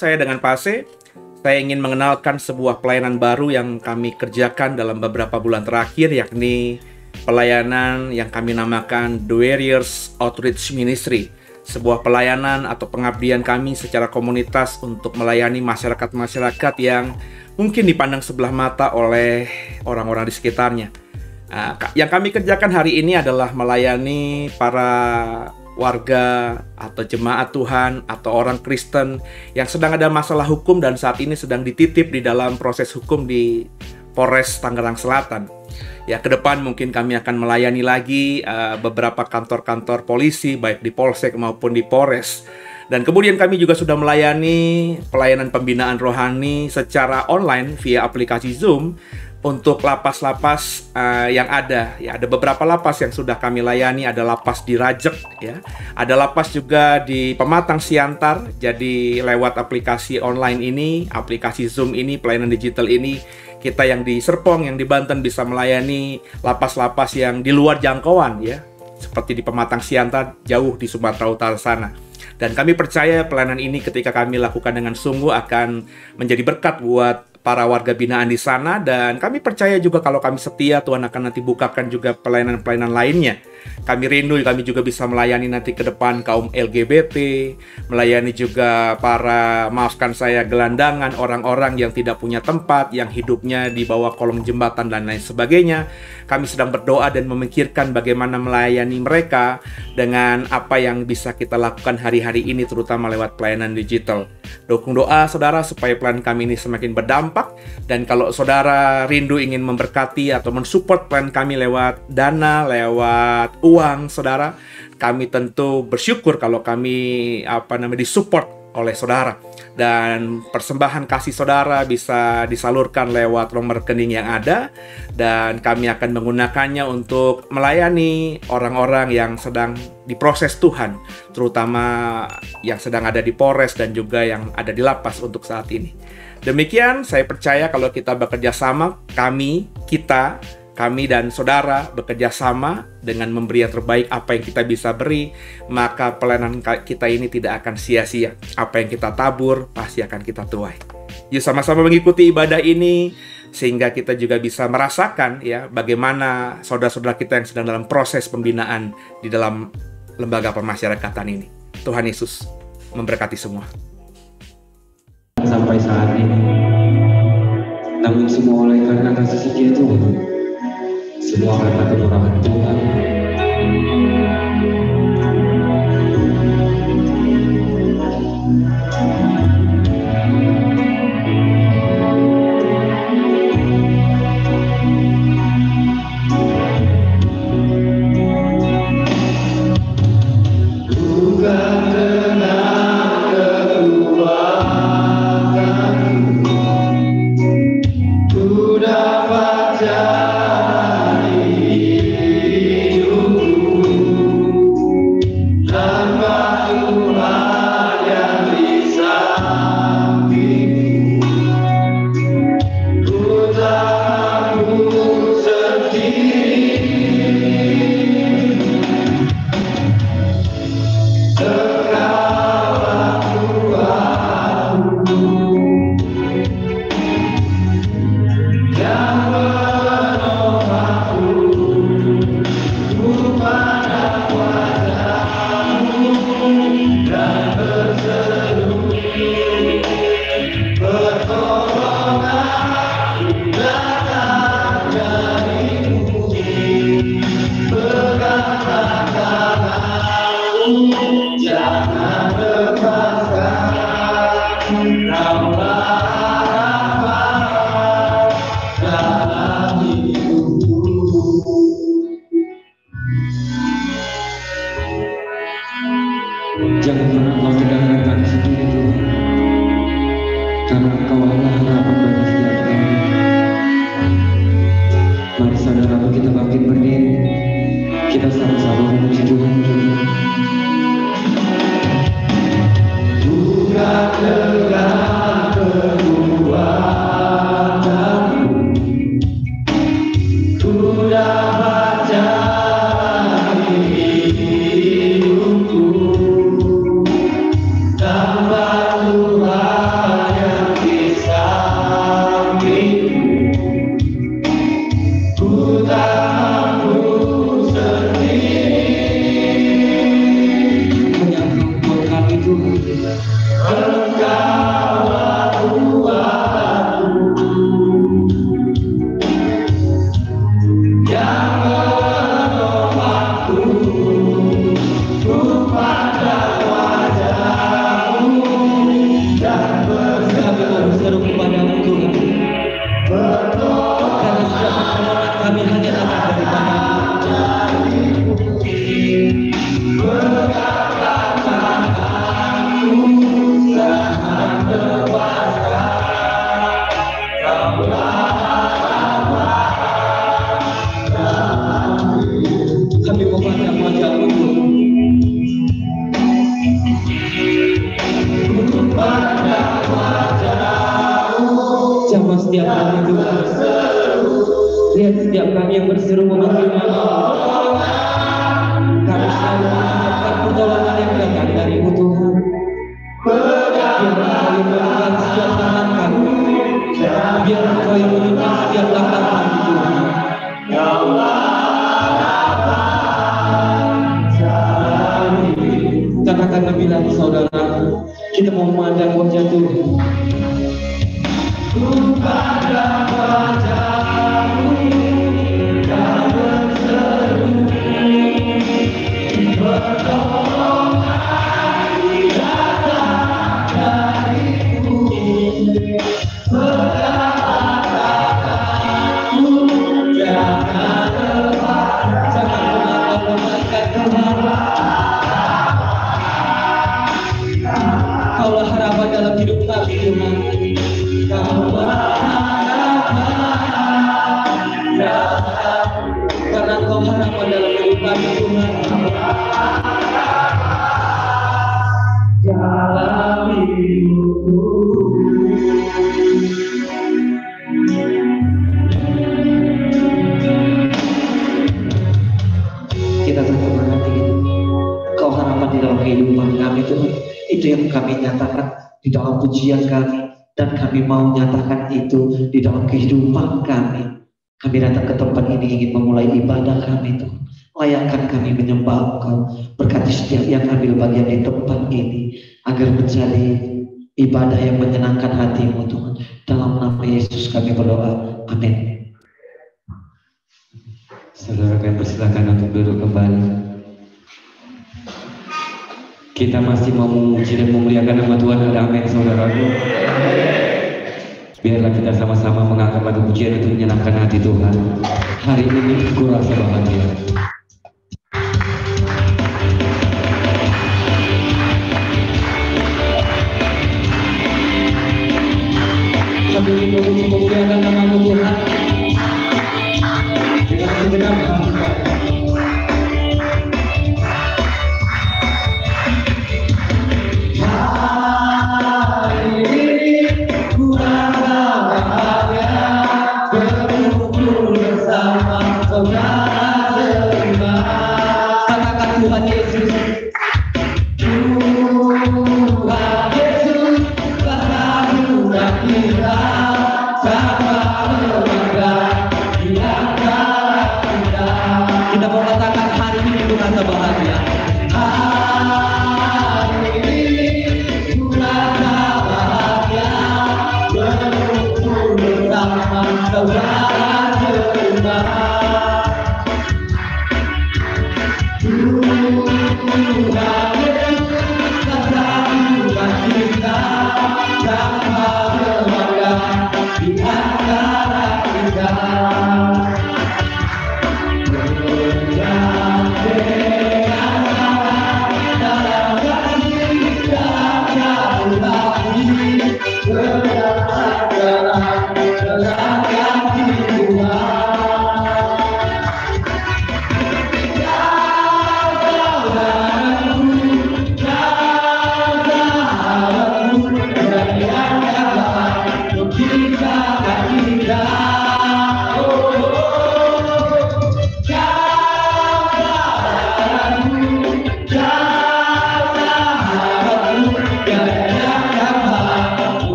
saya dengan Pase. Saya ingin mengenalkan sebuah pelayanan baru yang kami kerjakan dalam beberapa bulan terakhir, yakni pelayanan yang kami namakan The Warriors Outreach Ministry. Sebuah pelayanan atau pengabdian kami secara komunitas untuk melayani masyarakat-masyarakat yang mungkin dipandang sebelah mata oleh orang-orang di sekitarnya. Yang kami kerjakan hari ini adalah melayani para warga atau jemaat Tuhan atau orang Kristen yang sedang ada masalah hukum dan saat ini sedang dititip di dalam proses hukum di Polres Tangerang Selatan. Ya, ke depan mungkin kami akan melayani lagi beberapa kantor-kantor polisi baik di Polsek maupun di Polres. Dan kemudian kami juga sudah melayani pelayanan pembinaan rohani secara online via aplikasi Zoom untuk lapas-lapas yang ada. Ya, ada beberapa lapas yang sudah kami layani. Ada lapas di Rajek, ya. Ada lapas juga di Pematang Siantar. Jadi lewat aplikasi online ini, aplikasi Zoom ini, pelayanan digital ini, kita yang di Serpong, yang di Banten bisa melayani lapas-lapas yang di luar jangkauan, ya. Seperti di Pematang Siantar, jauh di Sumatera Utara sana. Dan kami percaya pelayanan ini ketika kami lakukan dengan sungguh akan menjadi berkat buat para warga binaan di sana, dan kami percaya juga kalau kami setia, Tuhan akan nanti bukakan juga pelayanan-pelayanan lainnya. Kami rindu kami juga bisa melayani nanti ke depan kaum LGBT, melayani juga para, maafkan saya, gelandangan, orang-orang yang tidak punya tempat, yang hidupnya di bawah kolong jembatan dan lain sebagainya. Kami sedang berdoa dan memikirkan bagaimana melayani mereka dengan apa yang bisa kita lakukan hari-hari ini, terutama lewat pelayanan digital. Dukung doa saudara supaya pelayanan kami ini semakin berdampak, dan kalau saudara rindu ingin memberkati atau mensupport pelayanan kami lewat dana, lewat uang saudara, kami tentu bersyukur kalau kami disupport oleh saudara, dan persembahan kasih saudara bisa disalurkan lewat nomor rekening yang ada, dan kami akan menggunakannya untuk melayani orang-orang yang sedang diproses Tuhan, terutama yang sedang ada di Polres dan juga yang ada di lapas untuk saat ini. Demikian, saya percaya kalau kita bekerja sama, kami dan saudara bekerja sama dengan memberi yang terbaik apa yang kita bisa beri, maka pelayanan kita ini tidak akan sia-sia. Apa yang kita tabur pasti akan kita tuai. Yuk sama-sama mengikuti ibadah ini sehingga kita juga bisa merasakan ya bagaimana saudara-saudara kita yang sedang dalam proses pembinaan di dalam lembaga pemasyarakatan ini. Tuhan Yesus memberkati semua. Sampai saat ini, namun semua oleh karena kasih setia Tuhan, semua karena kemurahan Tuhan. Jangan pernah kau mendengarkan sendiri Tuhan, karena Engkau adalah harapan bagi setiap kami. Mari saudaraku kita bangkit berdiri, kita sama-sama memuji Tuhan. Bukan dengan kekuatanku, ku dapat jalani hidupku tanpa Tuhan. Lihat setiap kami yang berseru memanggil nama, kami selalu menghadapkan pertolongan yang datang dari-Mu Tuhan. Biar Engkau yang memegang setiap tangan kami, biar Engkau yang menuntun setiap langkah kami Tuhan. Ya Allah, katakan lebih lagi saudara, kita mau memandang wajah Tuhan. Pada wajah-Mu yang berseru, pertolongan datang dari-Mu. Perkatakan-Mu jangan lepas, jangan pernah lemahkan Tuhan. Kaulah harapan dalam hidup kami Tuhan. Karena Engkau harapan dalam hidup kami Tuhan. Dalam hidupku kita tetap berhati Engkau harapan di dalam kehidupan kami Tuhan. Itu yang kami nyatakan di dalam pujian kami. Dan kami mau nyatakan itu di dalam kehidupan kami. Kami datang ke tempat ini ingin memulai ibadah kami Tuhan. Layakkan kami menyembah Engkau. Berkati setiap yang ambil bagian di tempat ini, agar menjadi ibadah yang menyenangkan hati-Mu Tuhan. Dalam nama Yesus kami berdoa. Amin. Saudara kami persilakan untuk duduk kembali. Kita masih mau memuji dan memuliakan nama Tuhan. Ada amin saudaraku. Biarlah kita sama-sama mengangkat lagu pujian untuk menyenangkan hati Tuhan. Hari ini ku rasa bahagia. Kami ingin memuji memuliakan nama-Mu Tuhan. Dengan segenap hati. Tuhan Yesus, bahagia kita, sama lembaga di antara kita. Kita mau katakan hari ini ku rasa bahagia. Hari ini ku rasa bahagia, berkumpul bersama saudara terima.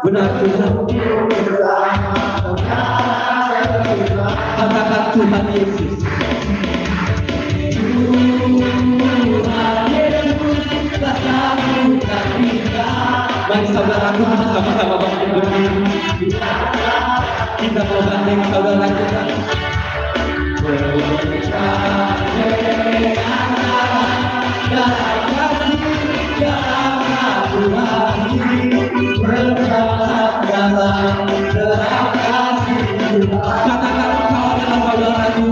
Benar Tuhan. Katakan Tuhan Yesus. Mari saudaraku bersama-sama bangkit berdiri. Kita mau gandeng saudara kita. Katakan kau adalah saudaraku.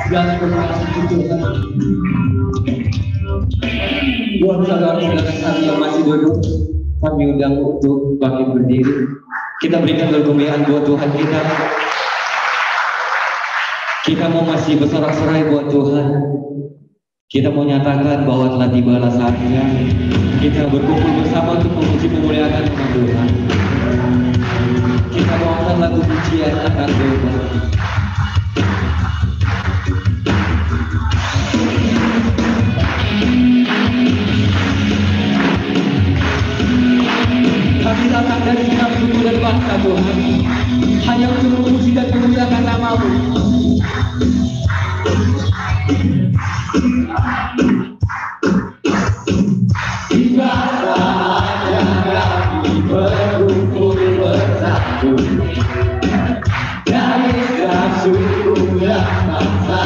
Segala terima kasih Tuhan. Buat saudara-saudara kami yang masih duduk, kami undang untuk bangkit berdiri. Kita berikan kemuliaan buat Tuhan kita. Kita mau masih bersorak-sorai buat Tuhan. Kita mau nyatakan bahwa telah tibalah saatnya kita berkumpul bersama untuk memuji memuliakan nama Tuhan. Kita mau angkat lagu pujian akan Tuhan. Kami datang dari segala suku dan bangsa Tuhan, hanya untuk memuji dan memuliakan nama-Mu. Ibaratnya kami berkumpul bersatu dari segala suku dan bangsa,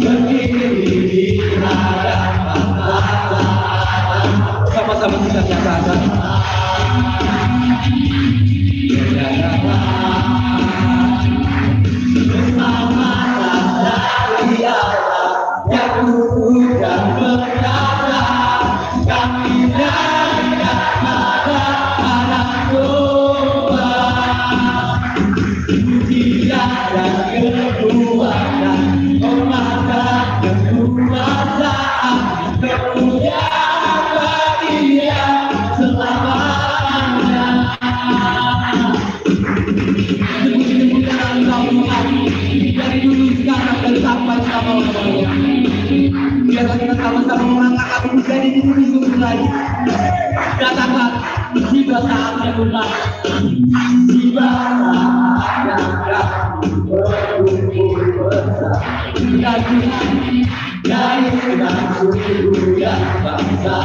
berdiri di hadapan Allah. Sama-sama kita nyatakan. Biarlah kita sama-sama mengangkat kaki menjadi diri sungguh lagi. Katakan, tiba saatnya Tuhan. Tiba saatnya kami berkumpul bersatu dari segala suku dan bangsa.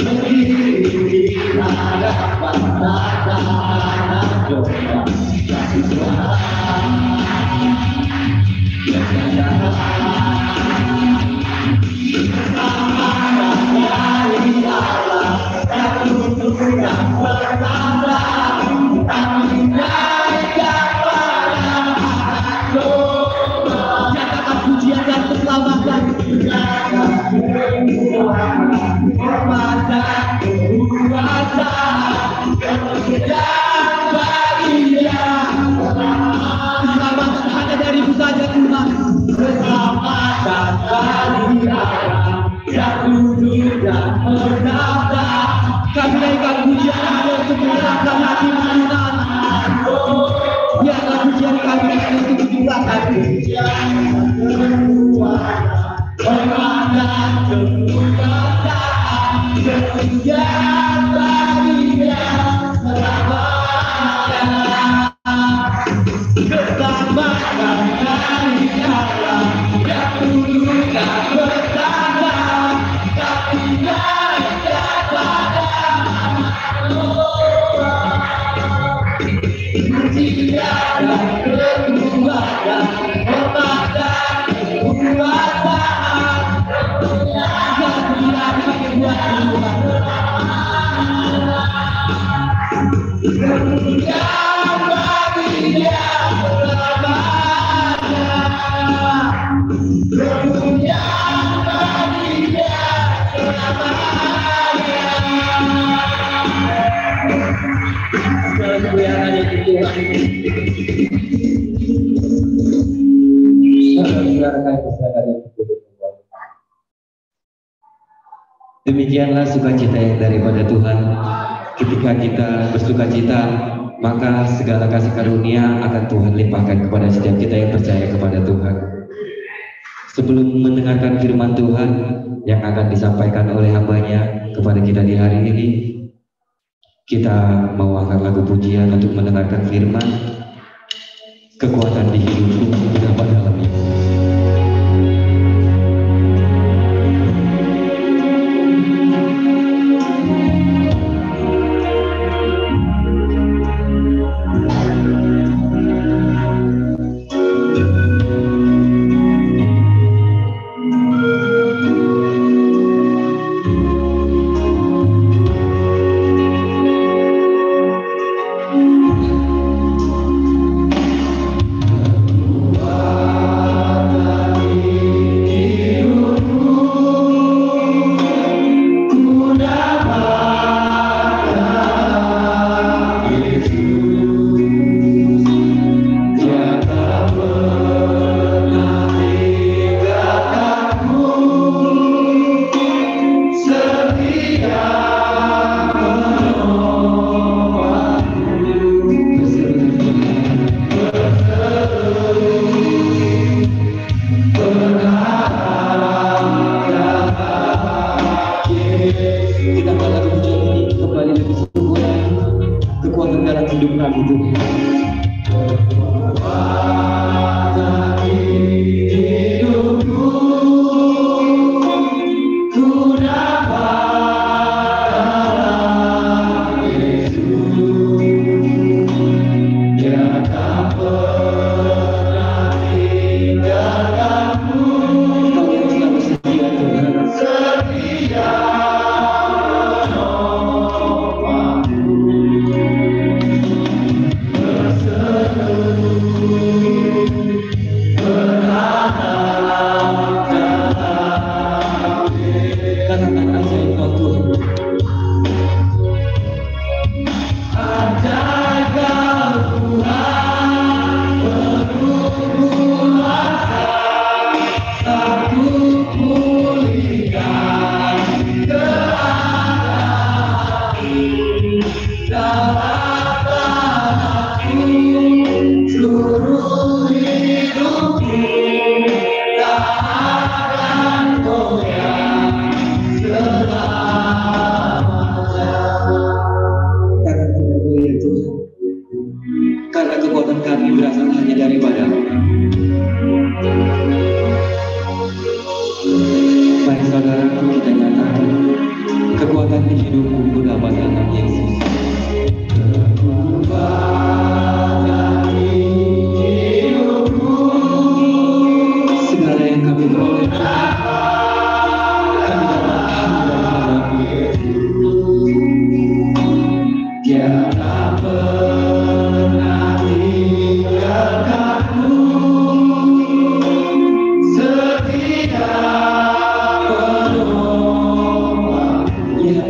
Kami tak berdiri di hadapan tanah Tuhan. Nyatakan pujian dan keselamatan kepada kekuasaan kemuliaan bagi Dia. Keselamatan hanya darimu saja Tuhan. Keselamatan bagi Allah yang duduk dan bernada. Kami naikkan pujian hanya untuk menyenangkan hati Tuhan. Biarlah pujian kami hanya untuk menyenangkan pujian kepada kekuasaan kemuliaan bagi Dia selamanya. Keselamatan dari Allah yang duduk dan bernada. Kami naikkan pada pujian dan kekuatan kepada kekuasaan yang tidak dipakai buat Tuhan. Demikianlah sukacita yang daripada Tuhan. Ketika kita bersukacita, maka segala kasih karunia akan Tuhan limpahkan kepada setiap kita yang percaya kepada Tuhan. Sebelum mendengarkan firman Tuhan yang akan disampaikan oleh hamba-Nya kepada kita di hari ini, kita mau angkat lagu pujian untuk mendengarkan firman. Kekuatan di hidupku berapa dalamnya.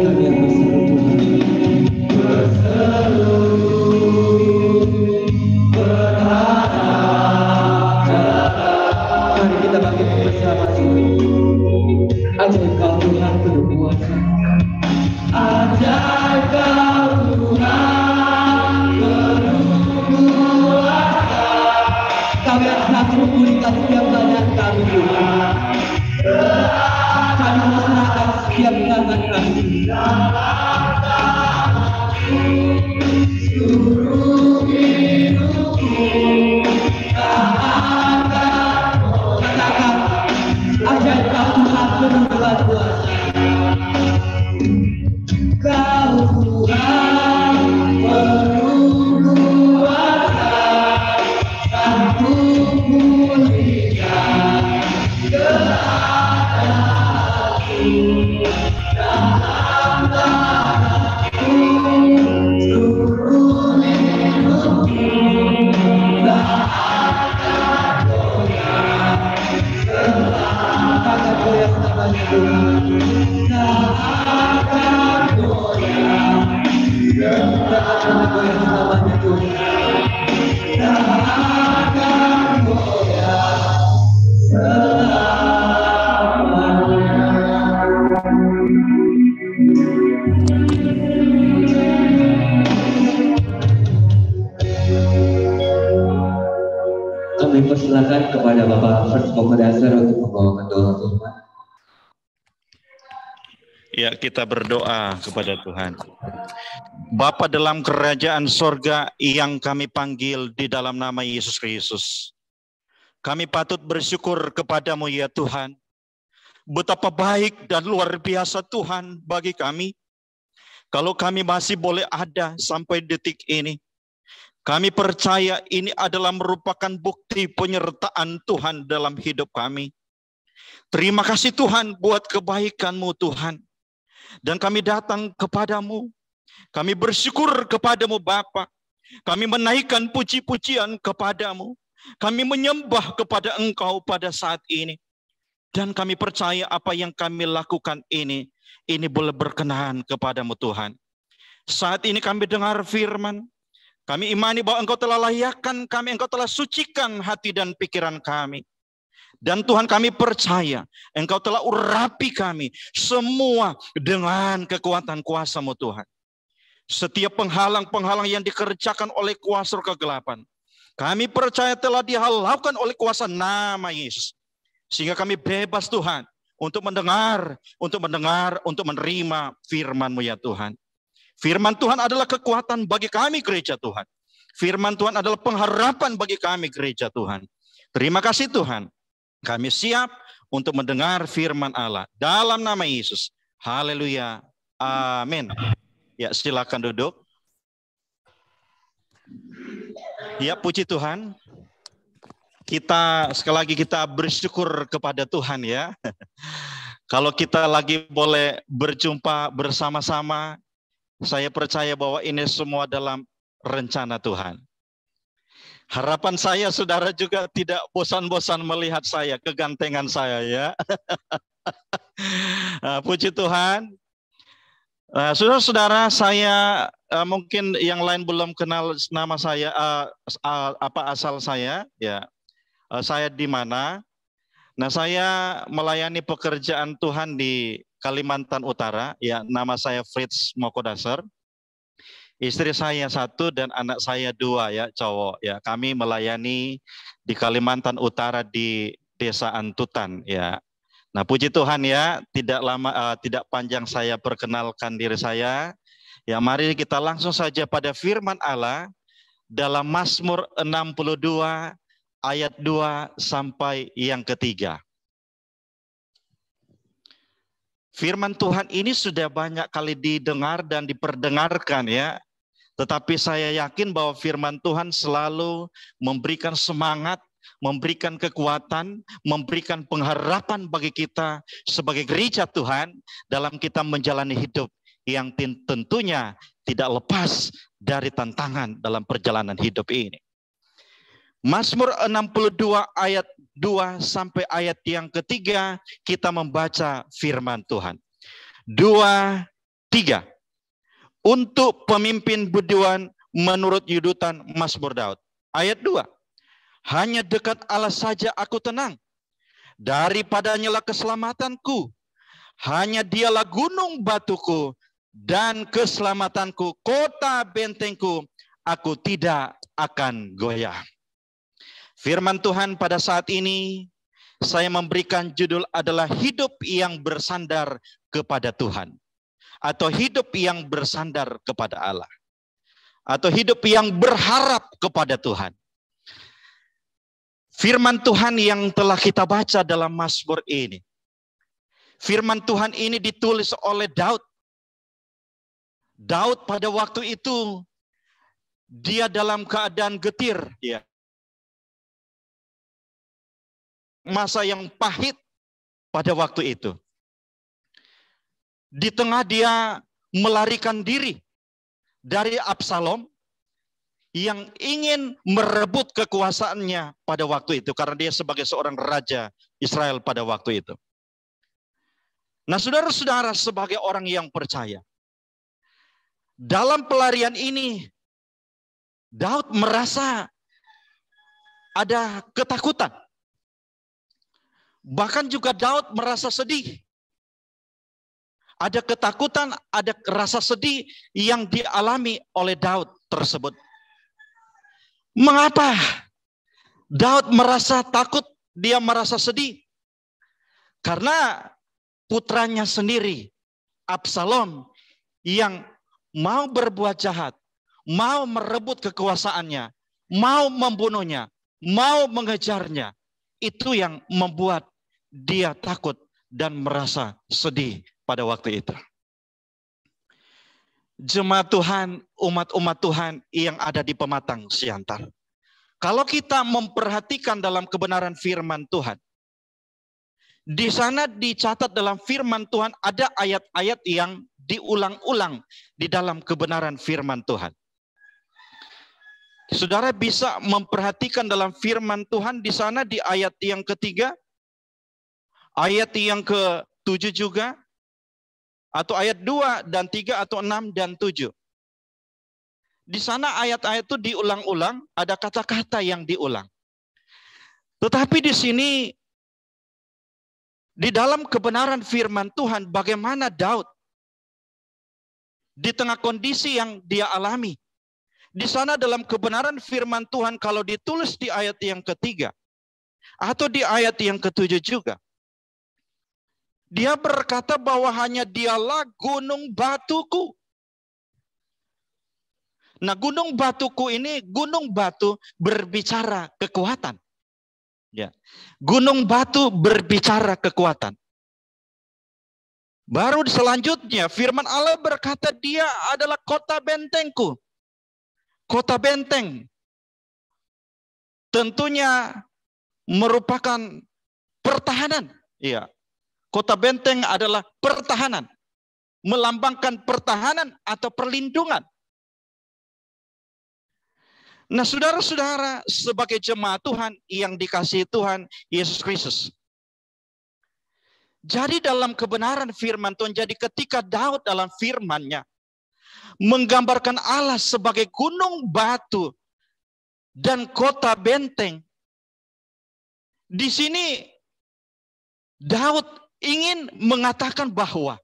Kami yang bersatu Tuhan. Kami goyang namanya Tuhan. Akan goyang selamanya. Kami persilakan kepada Bapak First Komodasar untuk membawakan doa Tuhan. Ya, kita berdoa kepada Tuhan. Bapa dalam kerajaan sorga yang kami panggil di dalam nama Yesus Kristus. Kami patut bersyukur kepadamu ya Tuhan. Betapa baik dan luar biasa Tuhan bagi kami. Kalau kami masih boleh ada sampai detik ini. Kami percaya ini adalah merupakan bukti penyertaan Tuhan dalam hidup kami. Terima kasih Tuhan buat kebaikan-Mu Tuhan. Dan kami datang kepadamu. Kami bersyukur kepadamu Bapa. Kami menaikkan puji-pujian kepadamu. Kami menyembah kepada Engkau pada saat ini. Dan kami percaya apa yang kami lakukan ini boleh berkenan kepadamu Tuhan. Saat ini kami dengar firman. Kami imani bahwa Engkau telah layakkan kami, Engkau telah sucikan hati dan pikiran kami. Dan Tuhan kami percaya Engkau telah urapi kami semua dengan kekuatan kuasa-Mu Tuhan. Setiap penghalang-penghalang yang dikerjakan oleh kuasa kegelapan, kami percaya telah dihalaukan oleh kuasa nama Yesus. Sehingga kami bebas Tuhan untuk mendengar, untuk menerima firman-Mu ya Tuhan. Firman Tuhan adalah kekuatan bagi kami gereja Tuhan. Firman Tuhan adalah pengharapan bagi kami gereja Tuhan. Terima kasih Tuhan. Kami siap untuk mendengar firman Allah dalam nama Yesus. Haleluya. Amin. Ya, silakan duduk. Ya, puji Tuhan. Sekali lagi kita bersyukur kepada Tuhan ya. Kalau kita lagi boleh berjumpa bersama-sama, saya percaya bahwa ini semua dalam rencana Tuhan. Harapan saya saudara juga tidak bosan-bosan melihat saya, kegantengan saya ya. Puji Tuhan. Saudara-saudara, saya mungkin yang lain belum kenal nama saya, asal saya ya. Saya di mana? Nah, saya melayani pekerjaan Tuhan di Kalimantan Utara ya. Nama saya Fritz Mokodasar. Istri saya 1 dan anak saya 2 ya, cowok ya. Kami melayani di Kalimantan Utara di Desa Antutan ya. Nah, puji Tuhan ya, tidak panjang saya perkenalkan diri saya. Ya, mari kita langsung saja pada firman Allah dalam Mazmur 62 ayat 2 sampai yang ketiga. Firman Tuhan ini sudah banyak kali didengar dan diperdengarkan ya. Tetapi saya yakin bahwa firman Tuhan selalu memberikan semangat, memberikan kekuatan, memberikan pengharapan bagi kita sebagai gereja Tuhan dalam kita menjalani hidup yang tentunya tidak lepas dari tantangan dalam perjalanan hidup ini. Mazmur 62 ayat 2 sampai ayat yang ketiga kita membaca firman Tuhan. 2, 3. Untuk pemimpin biduan menurut yudutan Mazmur Daud. Ayat 2. Hanya dekat Allah saja aku tenang. Daripadanyalah keselamatanku. Hanya dialah gunung batuku dan keselamatanku, kota bentengku. Aku tidak akan goyah. Firman Tuhan pada saat ini saya memberikan judul adalah hidup yang bersandar kepada Tuhan. Atau hidup yang bersandar kepada Allah. Atau hidup yang berharap kepada Tuhan. Firman Tuhan yang telah kita baca dalam Mazmur ini. Firman Tuhan ini ditulis oleh Daud. Daud pada waktu itu, dia dalam keadaan getir. Ya. Masa yang pahit pada waktu itu. Di tengah dia melarikan diri dari Absalom yang ingin merebut kekuasaannya pada waktu itu. Karena dia sebagai seorang raja Israel pada waktu itu. Nah, saudara-saudara, sebagai orang yang percaya, dalam pelarian ini Daud merasa ada ketakutan. Bahkan juga Daud merasa sedih. Ada ketakutan, ada rasa sedih yang dialami oleh Daud tersebut. Mengapa Daud merasa takut, dia merasa sedih? Karena putranya sendiri, Absalom, yang mau berbuat jahat, mau merebut kekuasaannya, mau membunuhnya, mau mengejarnya. Itu yang membuat dia takut dan merasa sedih pada waktu itu. Jemaat Tuhan, umat-umat Tuhan yang ada di Pematang Siantar. Kalau kita memperhatikan dalam kebenaran firman Tuhan, di sana dicatat dalam firman Tuhan ada ayat-ayat yang diulang-ulang di dalam kebenaran firman Tuhan. Saudara bisa memperhatikan dalam firman Tuhan di sana di ayat yang ketiga, ayat yang ke-7 juga, atau ayat 2 dan 3 atau 6 dan 7. Di sana ayat-ayat itu diulang-ulang, ada kata-kata yang diulang. Tetapi di sini, di dalam kebenaran firman Tuhan, bagaimana Daud di tengah kondisi yang dia alami. Di sana dalam kebenaran firman Tuhan, kalau ditulis di ayat yang ketiga, atau di ayat yang ke-7 juga, dia berkata bahwa hanya dialah gunung batuku. Nah, gunung batuku ini, gunung batu berbicara kekuatan. Ya. Gunung batu berbicara kekuatan. Baru selanjutnya firman Allah berkata dia adalah kota bentengku. Kota benteng tentunya merupakan pertahanan. Ya. Kota benteng adalah pertahanan. Melambangkan pertahanan atau perlindungan. Nah, saudara-saudara, sebagai jemaat Tuhan yang dikasihi Tuhan Yesus Kristus. Jadi dalam kebenaran firman Tuhan, jadi ketika Daud dalam firman-Nya menggambarkan Allah sebagai gunung batu dan kota benteng. Di sini Daud ingin mengatakan bahwa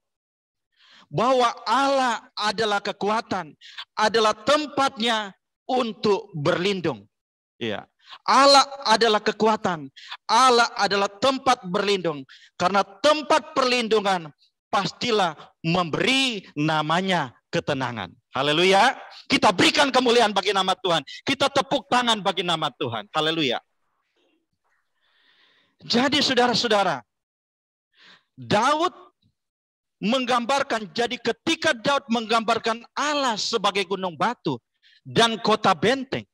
Allah adalah kekuatan, adalah tempatnya untuk berlindung. Ya. Allah adalah kekuatan, Allah adalah tempat berlindung. Karena tempat perlindungan pastilah memberi namanya ketenangan. Haleluya. Kita berikan kemuliaan bagi nama Tuhan. Kita tepuk tangan bagi nama Tuhan. Haleluya. Jadi saudara-saudara, Daud menggambarkan, jadi ketika Daud menggambarkan Allah sebagai gunung batu dan kota benteng,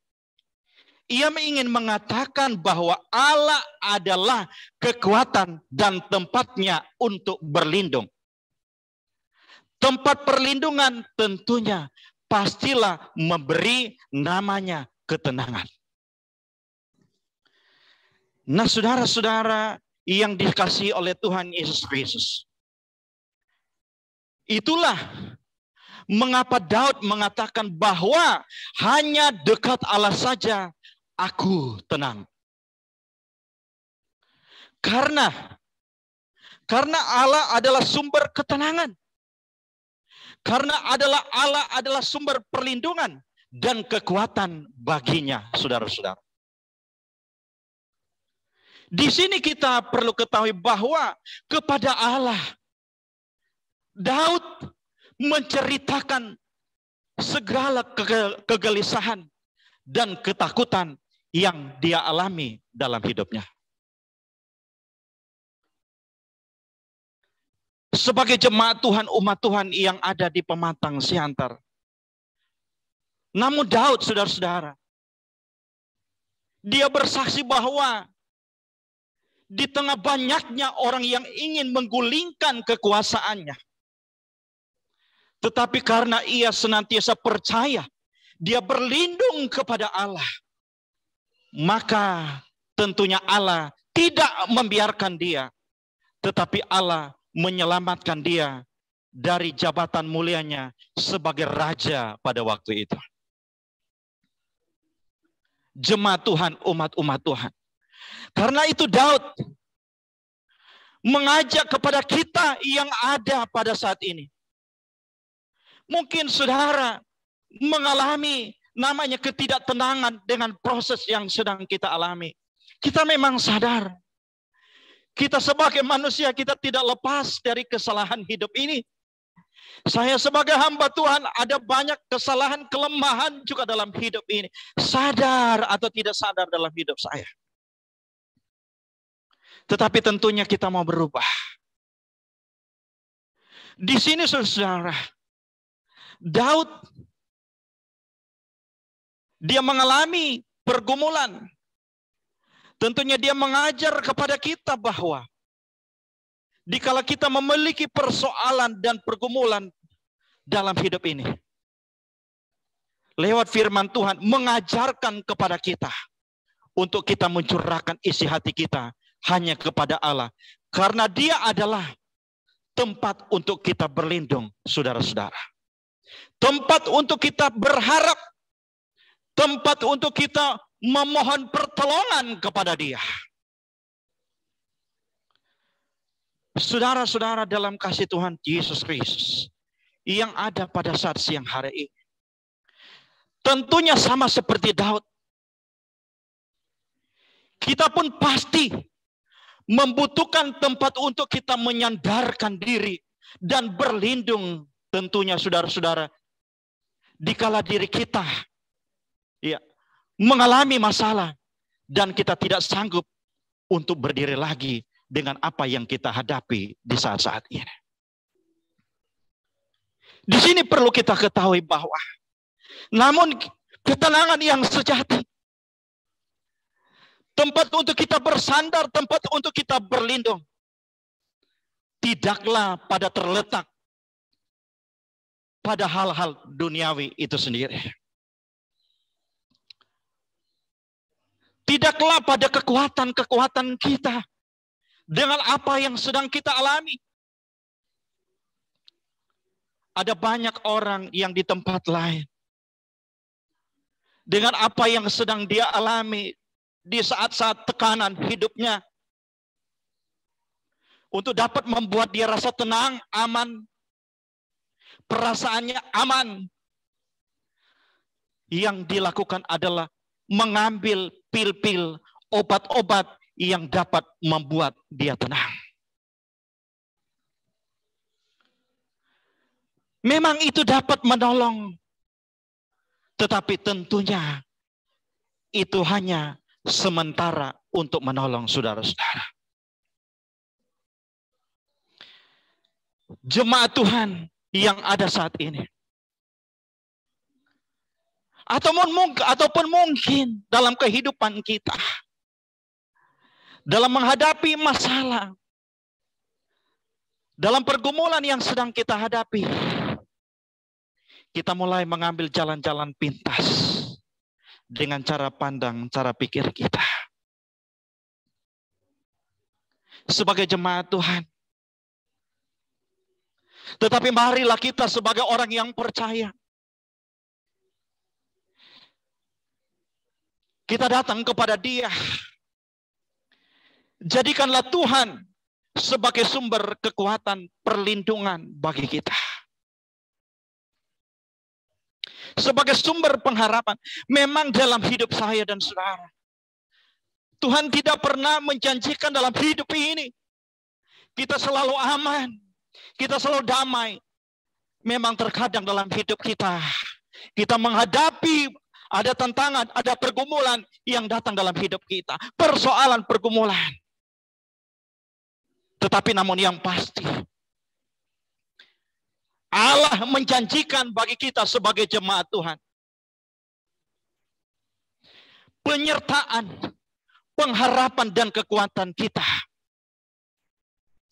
ia ingin mengatakan bahwa Allah adalah kekuatan dan tempatnya untuk berlindung. Tempat perlindungan tentunya pastilah memberi namanya ketenangan. Nah, saudara-saudara yang dikasihi oleh Tuhan Yesus Kristus. Itulah mengapa Daud mengatakan bahwa hanya dekat Allah saja aku tenang. Karena Allah adalah sumber ketenangan. Karena Allah adalah sumber perlindungan dan kekuatan baginya, saudara-saudara. Di sini kita perlu ketahui bahwa kepada Allah, Daud menceritakan segala kegelisahan dan ketakutan yang dia alami dalam hidupnya. Sebagai jemaat Tuhan, umat Tuhan yang ada di Pematang Siantar. Namun Daud, saudara-saudara, dia bersaksi bahwa di tengah banyaknya orang yang ingin menggulingkan kekuasaannya, tetapi karena ia senantiasa percaya, dia berlindung kepada Allah, maka tentunya Allah tidak membiarkan dia, tetapi Allah menyelamatkan dia dari jabatan mulianya sebagai raja pada waktu itu. jemaat Tuhan, umat-umat Tuhan. Karena itu Daud mengajak kepada kita yang ada pada saat ini. Mungkin saudara mengalami namanya ketidaktenangan dengan proses yang sedang kita alami. Kita memang sadar. Kita sebagai manusia, kita tidak lepas dari kesalahan hidup ini. Saya sebagai hamba Tuhan ada banyak kesalahan, kelemahan juga dalam hidup ini. Sadar atau tidak sadar dalam hidup saya. Tetapi tentunya kita mau berubah. Di sini saudara, Daud, dia mengalami pergumulan. Tentunya dia mengajar kepada kita bahwa dikala kita memiliki persoalan dan pergumulan dalam hidup ini, lewat firman Tuhan mengajarkan kepada kita untuk kita mencurahkan isi hati kita hanya kepada Allah. Karena Dia adalah tempat untuk kita berlindung, saudara-saudara. Tempat untuk kita berharap. Tempat untuk kita memohon pertolongan kepada Dia. Saudara-saudara dalam kasih Tuhan Yesus Kristus yang ada pada saat siang hari ini, tentunya sama seperti Daud, kita pun pasti membutuhkan tempat untuk kita menyandarkan diri dan berlindung, tentunya saudara-saudara, dikala diri kita mengalami masalah dan kita tidak sanggup untuk berdiri lagi dengan apa yang kita hadapi di saat-saat ini. Di sini perlu kita ketahui bahwa namun ketenangan yang sejati, tempat untuk kita bersandar, tempat untuk kita berlindung, tidaklah pada terletak pada hal-hal duniawi itu sendiri. Tidaklah pada kekuatan-kekuatan kita dengan apa yang sedang kita alami. Ada banyak orang yang di tempat lain dengan apa yang sedang dia alami di saat-saat tekanan hidupnya, untuk dapat membuat dia rasa tenang, aman, perasaannya aman. Yang dilakukan adalah mengambil pil-pil, obat-obat yang dapat membuat dia tenang. Memang itu dapat menolong, tetapi tentunya itu hanya sementara untuk menolong saudara-saudara. Jemaat Tuhan yang ada saat ini, ataupun mungkin dalam kehidupan kita, dalam menghadapi masalah, dalam pergumulan yang sedang kita hadapi, kita mulai mengambil jalan-jalan pintas dengan cara pandang, cara pikir kita. Sebagai jemaat Tuhan, tetapi marilah kita sebagai orang yang percaya, kita datang kepada Dia. Jadikanlah Tuhan sebagai sumber kekuatan perlindungan bagi kita. Sebagai sumber pengharapan. Memang dalam hidup saya dan saudara, Tuhan tidak pernah menjanjikan dalam hidup ini kita selalu aman, kita selalu damai. Memang terkadang dalam hidup kita menghadapi ada tantangan, ada pergumulan yang datang dalam hidup kita. Persoalan pergumulan. Tetapi namun yang pasti, Allah menjanjikan bagi kita sebagai jemaat Tuhan penyertaan, pengharapan dan kekuatan kita.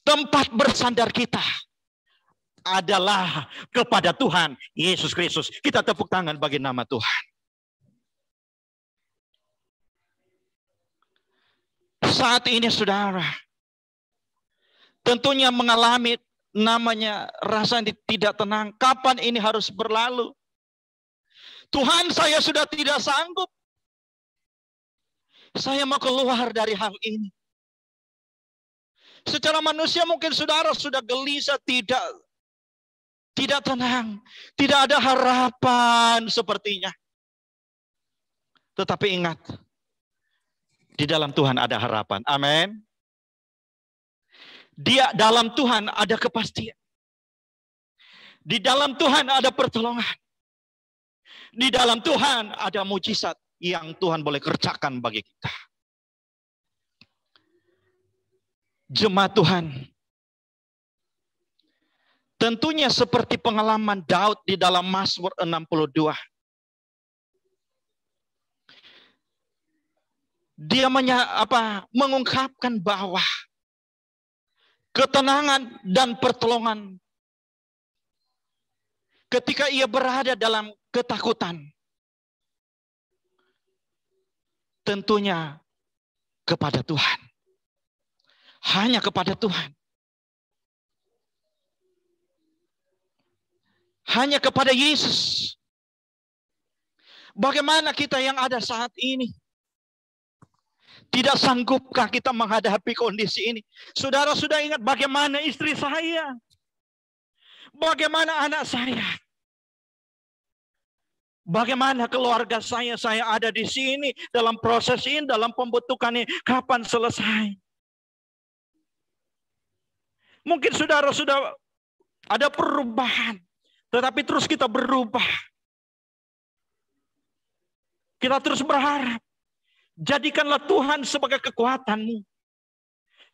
Tempat bersandar kita adalah kepada Tuhan Yesus Kristus. Kita tepuk tangan bagi nama Tuhan. Saat ini saudara tentunya mengalami namanya rasa tidak tenang. Kapan ini harus berlalu? Tuhan, saya sudah tidak sanggup. Saya mau keluar dari hal ini. Secara manusia mungkin saudara sudah gelisah, tidak tenang, tidak ada harapan sepertinya. Tetapi ingat, di dalam Tuhan ada harapan. Amin. Dalam Tuhan ada kepastian. Di dalam Tuhan ada pertolongan. Di dalam Tuhan ada mujizat yang Tuhan boleh kerjakan bagi kita. Jemaat Tuhan, tentunya seperti pengalaman Daud di dalam Mazmur 62. Dia mengungkapkan bahwa ketenangan dan pertolongan ketika ia berada dalam ketakutan, tentunya kepada Tuhan. Hanya kepada Tuhan. Hanya kepada Yesus. Bagaimana kita yang ada saat ini? Tidak sanggupkah kita menghadapi kondisi ini? Saudara sudah ingat bagaimana istri saya? Bagaimana anak saya? Bagaimana keluarga saya ada di sini dalam proses ini, dalam pembentukan ini, kapan selesai? Mungkin saudara sudah ada perubahan, tetapi terus kita berubah. Kita terus berharap. Jadikanlah Tuhan sebagai kekuatanmu.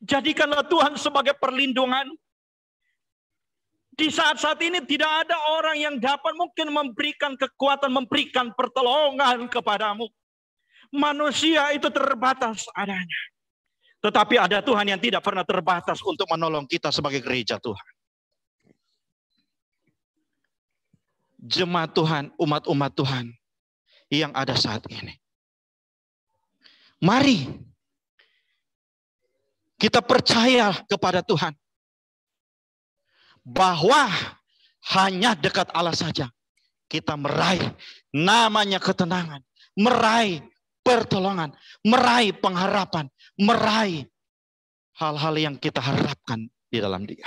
Jadikanlah Tuhan sebagai perlindungan. Di saat-saat ini tidak ada orang yang dapat mungkin memberikan kekuatan, memberikan pertolongan kepadamu. Manusia itu terbatas adanya. Tetapi ada Tuhan yang tidak pernah terbatas untuk menolong kita sebagai gereja Tuhan. Jemaat Tuhan, umat-umat Tuhan yang ada saat ini. Mari kita percaya kepada Tuhan. Bahwa hanya dekat Allah saja kita meraih namanya ketenangan. Meraih pertolongan, meraih pengharapan, meraih hal-hal yang kita harapkan di dalam Dia.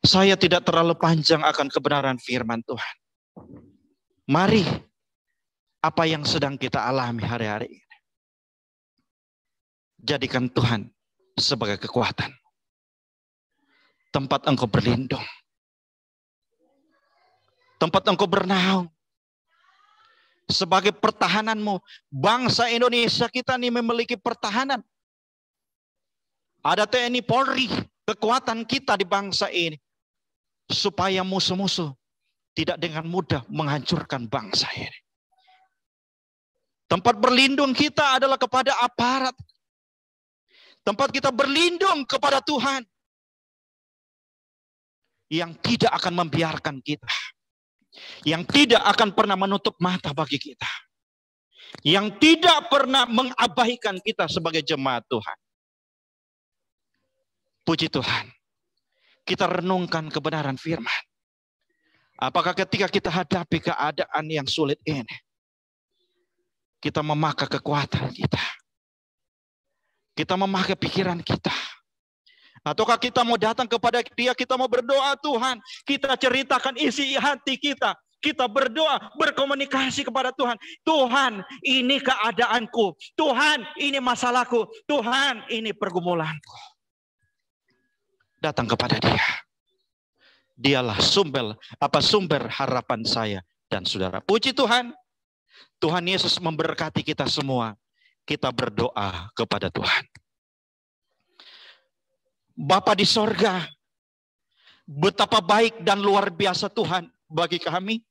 Saya tidak terlalu panjang akan kebenaran firman Tuhan. Mari, apa yang sedang kita alami hari-hari ini, jadikan Tuhan sebagai kekuatan. Tempat engkau berlindung. Tempat engkau bernaung. Sebagai pertahananmu, bangsa Indonesia kita ini memiliki pertahanan. Ada TNI Polri, kekuatan kita di bangsa ini. Supaya musuh-musuh tidak dengan mudah menghancurkan bangsa ini. Tempat berlindung kita adalah kepada aparat. Tempat kita berlindung kepada Tuhan. Yang tidak akan membiarkan kita. Yang tidak akan pernah menutup mata bagi kita. Yang tidak pernah mengabaikan kita sebagai jemaat Tuhan. Puji Tuhan. Kita renungkan kebenaran firman. Apakah ketika kita hadapi keadaan yang sulit ini, kita memakai kekuatan kita. Kita memakai pikiran kita. Ataukah kita mau datang kepada Dia, kita mau berdoa, Tuhan, kita ceritakan isi hati kita. Kita berdoa, berkomunikasi kepada Tuhan. Tuhan, ini keadaanku. Tuhan, ini masalahku. Tuhan, ini pergumulanku. Datang kepada Dia. Dialah sumber harapan saya dan saudara. Puji Tuhan. Tuhan Yesus memberkati kita semua. Kita berdoa kepada Tuhan. Bapa di sorga, betapa baik dan luar biasa Tuhan bagi kami.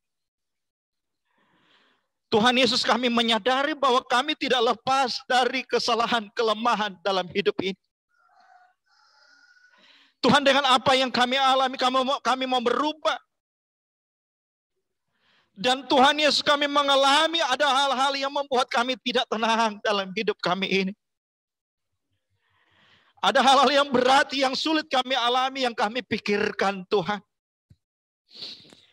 Tuhan Yesus, kami menyadari bahwa kami tidak lepas dari kesalahan, kelemahan dalam hidup ini. Tuhan, dengan apa yang kami alami, kami mau berubah. Dan Tuhan Yesus, kami mengalami ada hal-hal yang membuat kami tidak tenang dalam hidup kami ini. Ada hal-hal yang berat, yang sulit kami alami, yang kami pikirkan Tuhan.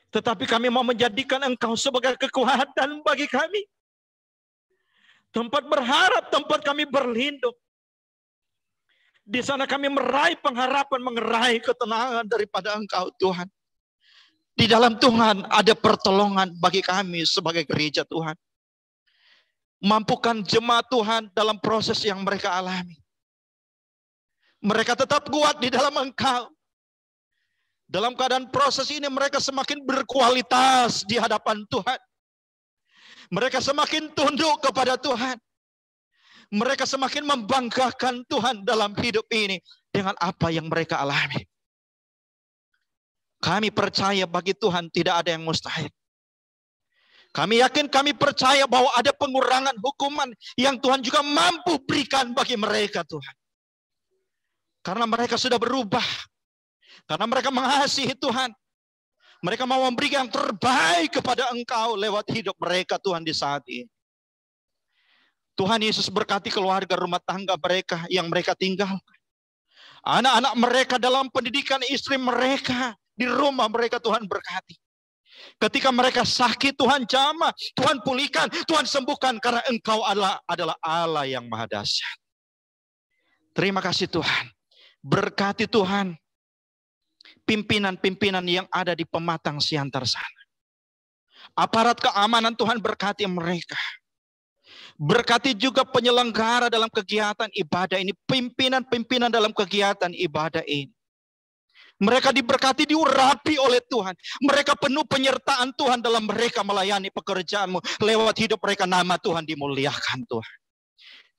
Tetapi kami mau menjadikan Engkau sebagai kekuatan bagi kami. tempat berharap, tempat kami berlindung. Di sana kami meraih pengharapan, meraih ketenangan daripada Engkau Tuhan. Di dalam Tuhan ada pertolongan bagi kami sebagai gereja Tuhan. Mampukan jemaat Tuhan dalam proses yang mereka alami. Mereka tetap kuat di dalam Engkau. Dalam keadaan proses ini mereka semakin berkualitas di hadapan Tuhan. Mereka semakin tunduk kepada Tuhan. Mereka semakin membanggakan Tuhan dalam hidup ini dengan apa yang mereka alami. Kami percaya bagi Tuhan tidak ada yang mustahil. Kami yakin, kami percaya bahwa ada pengurangan hukuman yang Tuhan juga mampu berikan bagi mereka Tuhan. Karena mereka sudah berubah. Karena mereka mengasihi Tuhan. Mereka mau memberikan yang terbaik kepada Engkau lewat hidup mereka Tuhan di saat ini. Tuhan Yesus berkati keluarga rumah tangga mereka yang mereka tinggalkan. Anak-anak mereka dalam pendidikan, istri mereka di rumah mereka Tuhan berkati. Ketika mereka sakit Tuhan jamah, Tuhan pulihkan, Tuhan sembuhkan karena Engkau adalah Allah yang maha dahsyat. Terima kasih Tuhan. Berkati Tuhan pimpinan-pimpinan yang ada di Pematang Siantar sana. Aparat keamanan Tuhan berkati mereka. Berkati juga penyelenggara dalam kegiatan ibadah ini. Pimpinan-pimpinan dalam kegiatan ibadah ini. Mereka diberkati, diurapi oleh Tuhan. Mereka penuh penyertaan Tuhan dalam mereka melayani pekerjaanmu. Lewat hidup mereka nama Tuhan dimuliakan Tuhan.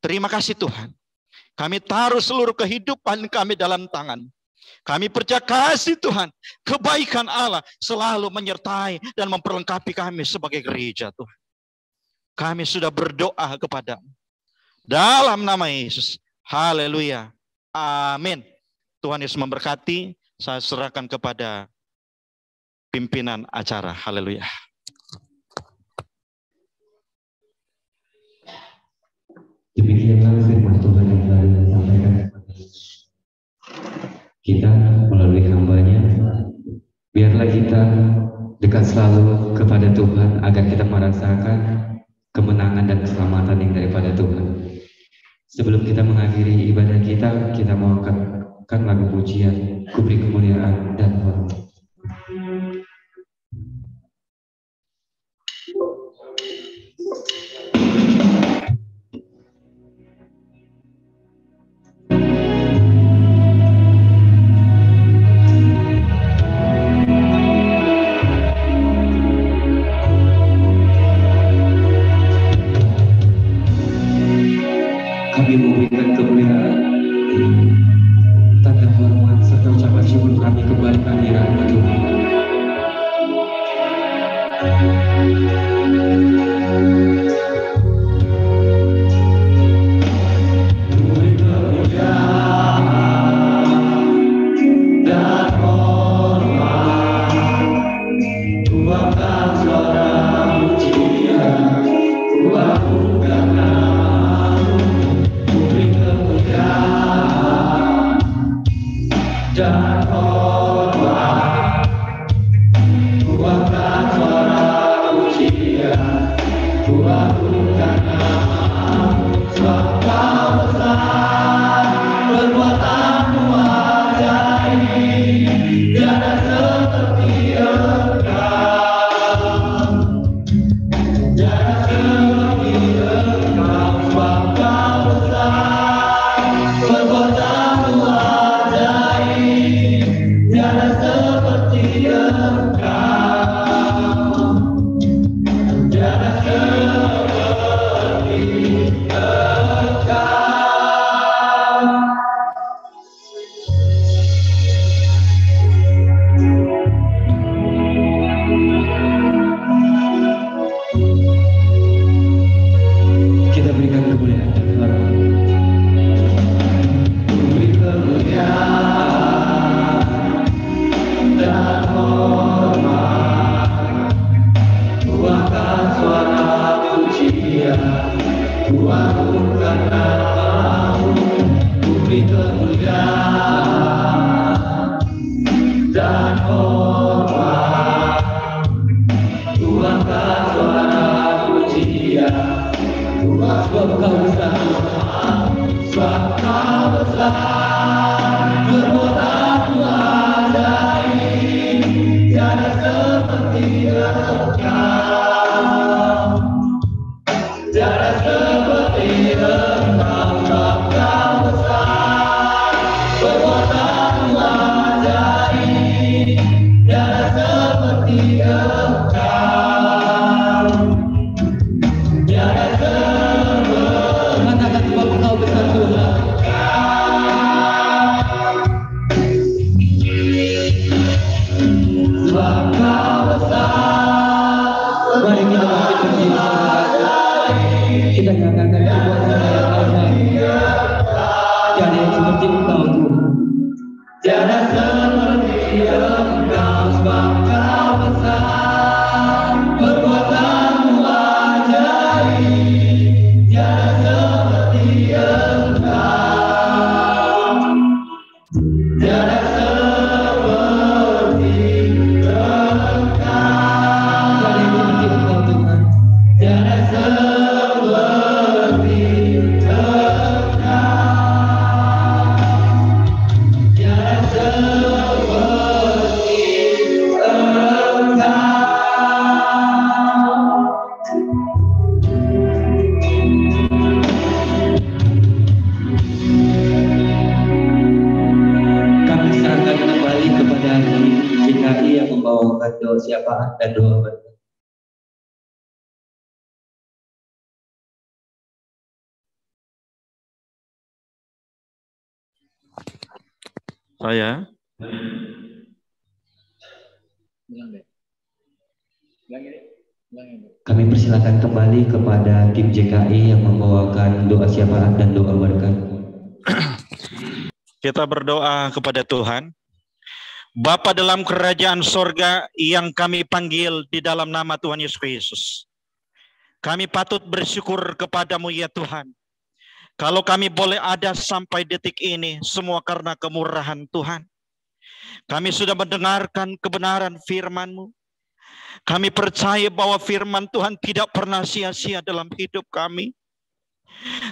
Terima kasih Tuhan. Kami taruh seluruh kehidupan kami dalam tangan. Kami percaya kasih Tuhan, kebaikan Allah selalu menyertai dan memperlengkapi kami sebagai gereja Tuhan. Kami sudah berdoa kepada-Mu. Dalam nama Yesus. Haleluya. Amin. Tuhan Yesus memberkati. Saya serahkan kepada pimpinan acara. Haleluya. Demikianlah firman Tuhan yang telah disampaikan kepada kita melalui hamba-Nya. Biarlah kita dekat selalu kepada Tuhan agar kita merasakan kemenangan dan keselamatan yang daripada Tuhan. Sebelum kita mengakhiri ibadah kita mau angkatkan lagu pujian, Ku beri kemuliaan dan hormat. Kami memberikan kemuliaan, tanda hormat serta ucapan syukur kami kembali kehadiran Tuhan. Sebab Kau besar, sebab Kau besar, perbuatanmu ajaib, tiada seperti Engkau, tiada seperti Engkau, sebab Kau besar, perbuatanmu ajaib, tiada seperti Engkau, tiada seperti. Katakan sebab Kau besar Tuhan. Sebab Kau besar. Mari kita bangkit berdiri, saudara. Kita nyatakan perbuatan yang ajaib. Tiada yang seperti Engkau Tuhan. Tiada seperti Engkau, sebab Kau besar, perbuatanmu ajaib, tiada seperti Engkau, tiada seperti Engkau, tiada yang seperti Engkau Tuhan, tiada seperti Engkau. Kami serahkan kembali kepada GKI yang membawakan doa syafaat dan doa berkat. Saya Kami persilakan kembali kepada tim JKI yang membawakan doa syafaat dan doa berkat. kita berdoa kepada Tuhan. Bapa dalam kerajaan sorga yang kami panggil di dalam nama Tuhan Yesus Kristus. Kami patut bersyukur kepadamu ya Tuhan. Kalau kami boleh ada sampai detik ini, semua karena kemurahan Tuhan. Kami sudah mendengarkan kebenaran firman-Mu. Kami percaya bahwa firman Tuhan tidak pernah sia-sia dalam hidup kami.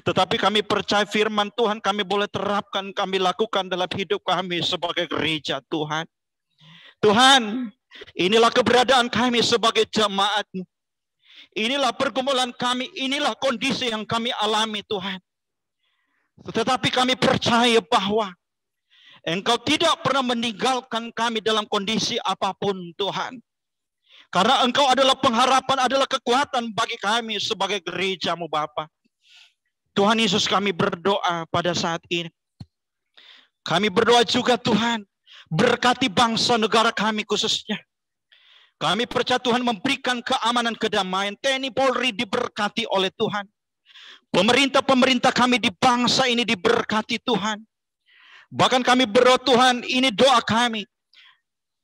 Tetapi kami percaya firman Tuhan kami boleh terapkan, kami lakukan dalam hidup kami sebagai gereja Tuhan. Tuhan, inilah keberadaan kami sebagai jemaat-Mu. Inilah pergumulan kami, inilah kondisi yang kami alami Tuhan. Tetapi kami percaya bahwa Engkau tidak pernah meninggalkan kami dalam kondisi apapun Tuhan. Karena Engkau adalah pengharapan, adalah kekuatan bagi kami sebagai gereja-Mu Bapa. Tuhan Yesus, kami berdoa pada saat ini. Kami berdoa juga Tuhan, berkati bangsa negara kami khususnya. Kami percaya Tuhan memberikan keamanan, kedamaian. TNI Polri diberkati oleh Tuhan. Pemerintah-pemerintah kami di bangsa ini diberkati Tuhan. Bahkan kami berdoa Tuhan, ini doa kami.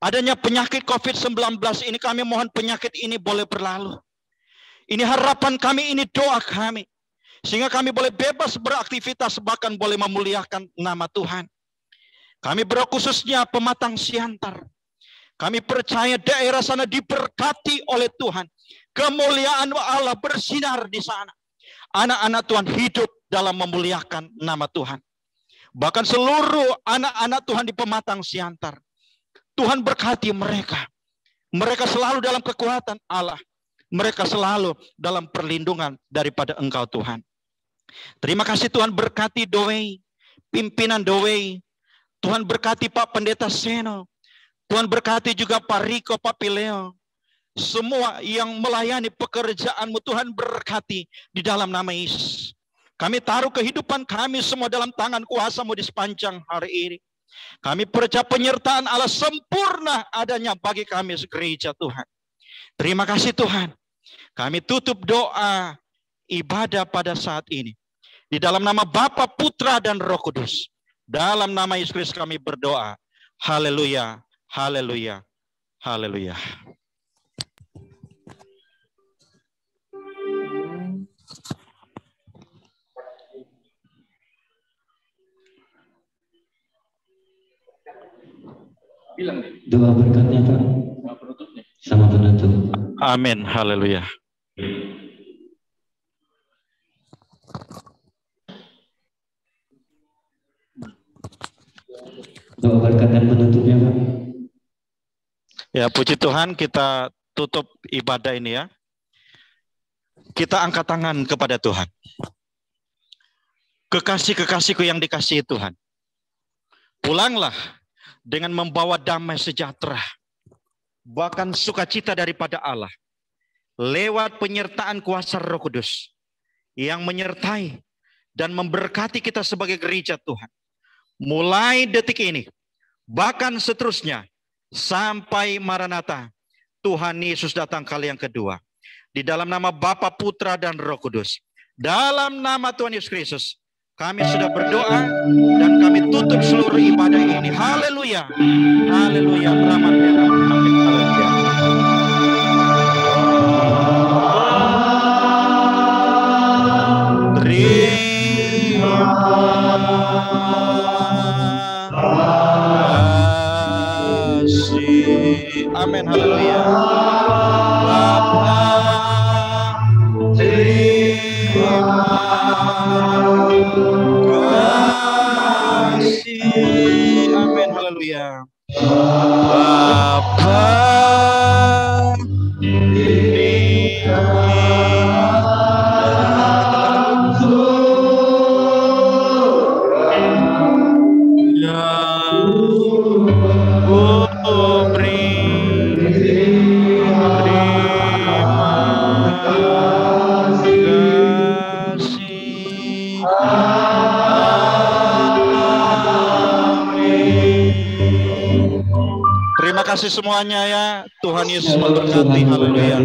Adanya penyakit COVID-19 ini, kami mohon penyakit ini boleh berlalu. Ini harapan kami, ini doa kami. Sehingga kami boleh bebas beraktivitas, bahkan boleh memuliakan nama Tuhan. Kami berdoa khususnya Pematang Siantar. Kami percaya daerah sana diberkati oleh Tuhan. Kemuliaan Allah bersinar di sana. Anak-anak Tuhan hidup dalam memuliakan nama Tuhan. Bahkan seluruh anak-anak Tuhan di Pematang Siantar. Tuhan berkati mereka. Mereka selalu dalam kekuatan Allah. Mereka selalu dalam perlindungan daripada Engkau Tuhan. Terima kasih Tuhan, berkati Dowei, pimpinan Dowei. Tuhan berkati Pak Pendeta Seno. Tuhan berkati juga Pak Riko, Pak Pileo. Semua yang melayani pekerjaan-Mu Tuhan berkati di dalam nama Yesus. Kami taruh kehidupan kami semua dalam tangan kuasa-Mu di sepanjang hari ini. Kami percaya penyertaan Allah sempurna adanya bagi kami gereja Tuhan. Terima kasih Tuhan. Kami tutup doa ibadah pada saat ini. Di dalam nama Bapa, Putra, dan Roh Kudus. Dalam nama Yesus Kristus kami berdoa. Haleluya, haleluya, haleluya. Doa berkatnya Pak. Sama penutup. Amin, haleluya. Doa berkat dan penutupnya, Pak. Ya, puji Tuhan, kita tutup ibadah ini ya. Kita angkat tangan kepada Tuhan. Kekasih-kekasihku yang dikasihi Tuhan, pulanglah dengan membawa damai sejahtera, bahkan sukacita daripada Allah, lewat penyertaan kuasa Roh Kudus, yang menyertai dan memberkati kita sebagai gereja Tuhan. Mulai detik ini, bahkan seterusnya, sampai Maranatha, Tuhan Yesus datang kali yang kedua. Di dalam nama Bapa, Putra, dan Roh Kudus. Dalam nama Tuhan Yesus Kristus, kami sudah berdoa dan kami tutup seluruh ibadah ini. Haleluya. Haleluya. Rahmat Tuhan. Amin. Haleluya. Terima kasih. Amin. Haleluya. Bapa, terima kasih. Amin. Haleluya. Bapa, terima kasih semuanya ya. Tuhan Yesus memberkati. Haleluya.